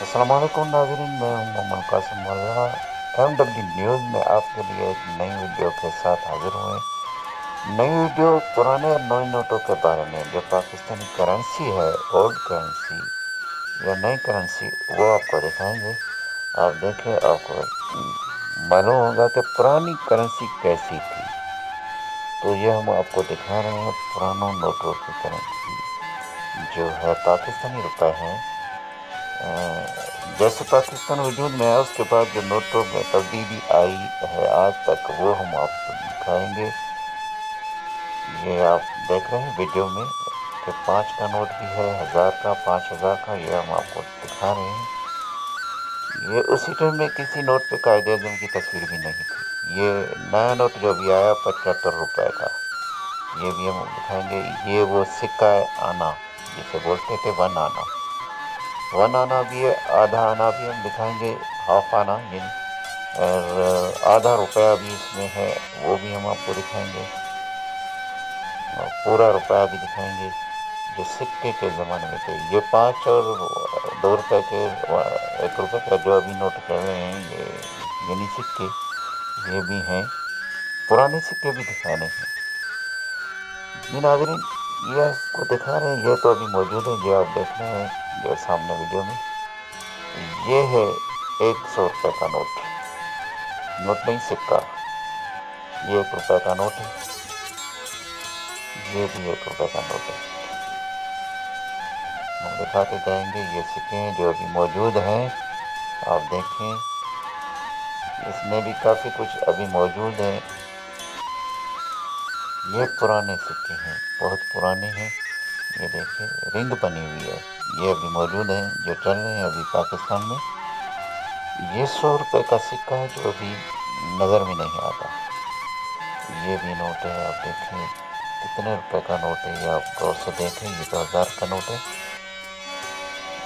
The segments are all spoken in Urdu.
السلام علیکم ناظرین، میں ہوں محمد قاسم مرزا۔ MW نیوز میں آپ کے لیے ایک نئی ویڈیو کے ساتھ حاضر ہوئے۔ نئی ویڈیو پرانے اور نئے نوٹوں کے بارے میں، جو پاکستانی کرنسی ہے، اولڈ کرنسی یا نئی کرنسی، وہ آپ کو دکھائیں گے۔ آپ دیکھیں، آپ کو معلوم ہوگا کہ پرانی کرنسی کیسی تھی۔ تو یہ ہم آپ کو دکھا رہے ہیں پرانوں نوٹوں کی کرنسی، جو ہے پاکستانی روپے ہیں۔ جیسے پاکستان وجود میں ہے، اس کے بعد جو نوٹوں میں تبدیلی آئی ہے آج تک، وہ ہم آپ کو دکھائیں گے۔ یہ آپ دیکھ رہے ہیں ویڈیو میں کہ 5 کا نوٹ بھی ہے، 1000 کا، 5000 کا، یہ ہم آپ کو دکھا رہے ہیں۔ یہ اسی ٹائم میں کسی نوٹ پہ قائد اعظم کی تصویر بھی نہیں تھی۔ یہ نیا نوٹ جو بھی آیا 75 روپے کا، یہ بھی ہم دکھائیں گے۔ یہ وہ سکہ ہے آنا، جسے بولتے تھے 1 آنا۔ 1 آنا بھی ہے، آدھا آنا بھی ہم دکھائیں گے، ہاف آنا یعنی، اور آدھا روپیہ بھی اس میں ہے، وہ بھی ہم آپ کو دکھائیں گے۔ اور پورا روپیہ بھی دکھائیں گے، جو سکے کے زمانے میں تھے۔ یہ 5 اور 2 روپے کے، 1 روپے کا جو ابھی نوٹ چل رہے ہیں، یہ یعنی سکے، یہ بھی ہیں۔ پرانے سکے بھی دکھانے ہیں۔ جی ناظرین، یہ آپ کو دکھا رہے ہیں، یہ تو ابھی موجود ہے، یہ آپ دیکھ رہے ہیں جو سامنے ویڈیو میں۔ یہ ہے 100 روپے کا نوٹ، نوٹ نہیں سکہ۔ یہ 1 روپے کا نوٹ ہے، یہ بھی 1 روپے کا نوٹ ہے۔ ہم دکھاتے جائیں گے، یہ سکے ہیں جو ابھی موجود ہیں۔ آپ دیکھیں، اس میں بھی کافی کچھ ابھی موجود ہے۔ یہ پرانے سکے ہیں، بہت پرانے ہیں۔ یہ دیکھیں، رنگ بنی ہوئی ہے، یہ ابھی موجود ہیں، جو چل رہے ہیں ابھی پاکستان میں۔ یہ 100 روپے کا سکہ ہے، جو ابھی نظر میں نہیں آتا۔ یہ بھی نوٹ ہے، آپ دیکھیں کتنے روپے کا نوٹ ہے، یہ آپ غور سے دیکھیں۔ یہ تو 1000 کا نوٹ ہے۔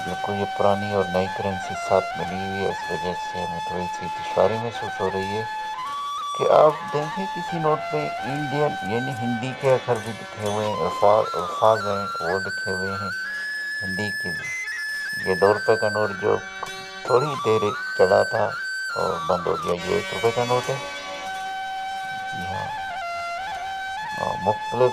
بالکل یہ پرانی اور نئی کرنسی ساتھ ملی ہوئی ہے، اس وجہ سے ہمیں تھوڑی سی دشواری محسوس ہو رہی ہے کہ آپ دیکھیں کسی نوٹ پہ انڈین یعنی ہندی کے اکھر بھی لکھے ہوئے ہیں، الفاظ ہیں وہ لکھے ہوئے ہیں ہندی کے۔ یہ 2 روپے کا نوٹ جو تھوڑی دیر چلا تھا اور بند ہو گیا، یہ 1 روپے کا نوٹ ہے۔ جی ہاں، مختلف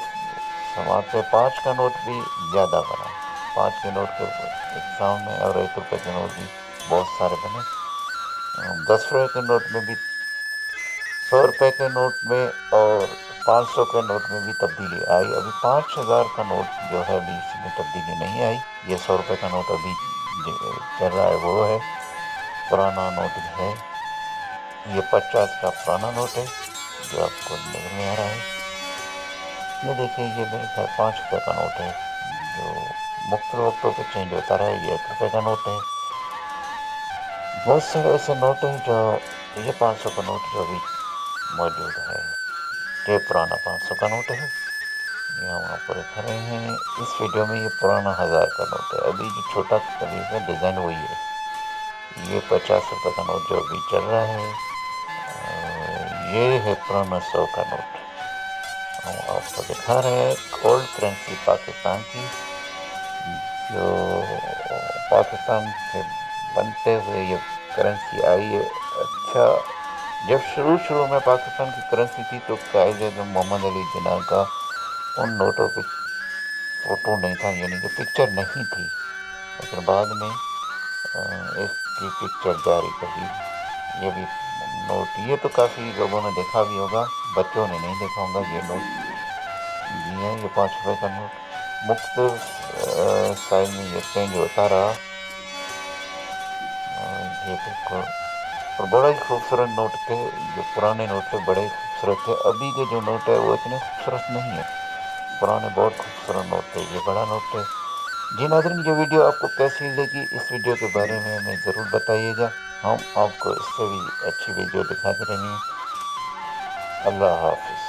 سماعت پہ 5 کا نوٹ بھی زیادہ بنا۔ 5 کے نوٹ کے اقسام میں، اور 1 روپے کے نوٹ بھی بہت سارے بنے۔ 10 روپے کے نوٹ میں بھی، 100 روپے کے نوٹ میں اور 500 کے نوٹ میں بھی تبدیلی آئی۔ ابھی 5000 کا نوٹ جو ہے، ابھی اس میں تبدیلی نہیں آئی۔ یہ 100 روپے کا نوٹ ابھی چل رہا ہے، وہ ہے پرانا نوٹ ہے۔ یہ 50 کا پرانا نوٹ ہے، جو آپ کو نظر میں آ رہا ہے۔ یہ دیکھیں، یہ میرے خیال 5 روپے کا نوٹ ہے، جو مختلف وقتوں پہ چینج ہوتا رہا ہے۔ یہ 1 روپے کا نوٹ ہے۔ بہت سارے ایسے نوٹ ہیں جو، یہ 500 کا نوٹ جو ابھی موجود ہے، یہ پرانا 500 کا نوٹ ہے۔ یہ ہم آپ کو دکھا رہے ہیں اس ویڈیو میں۔ یہ پرانا 1000 کا نوٹ ہے، ابھی جو چھوٹا قریب ہے ڈیزائن وہی ہے۔ یہ 50 روپے کا نوٹ جو ابھی چل رہا ہے، یہ ہے پرانا 100 کا نوٹ۔ ہم آپ کو دکھا رہے ہیں اولڈ کرنسی پاکستان کی، جو پاکستان سے بنتے ہوئے یہ کرنسی آئی ہے۔ اچھا، جب شروع میں پاکستان کی کرنسی تھی تو قائد اعظم محمد علی جناح کا ان نوٹوں پہ فوٹو نہیں تھا، یعنی کہ پکچر نہیں تھی، لیکن بعد میں اس کی پکچر جاری کر دی۔ یہ بھی نوٹ، یہ تو کافی لوگوں نے دیکھا بھی ہوگا، بچوں نے نہیں دیکھا ہوگا یہ نوٹ۔ جی ہاں، یہ 5 روپے کا نوٹ مختلف سائز میں یہ چینج ہوتا رہا۔ یہ بالکل، اور بڑا ہی خوبصورت نوٹ تھے، جو پرانے نوٹ تھے بڑے ہی خوبصورت تھے۔ ابھی کے جو نوٹ ہے وہ اتنے خوبصورت نہیں ہے، پرانے بہت خوبصورت نوٹ تھے، یہ بڑا نوٹ ہے۔ جی ناظرین، یہ ویڈیو آپ کو کیسی لگی؟ اس ویڈیو کے بارے میں ہمیں ضرور بتائیے گا، ہم آپ کو اس سے بھی اچھی ویڈیو دکھاتے رہیں گے۔ اللہ حافظ۔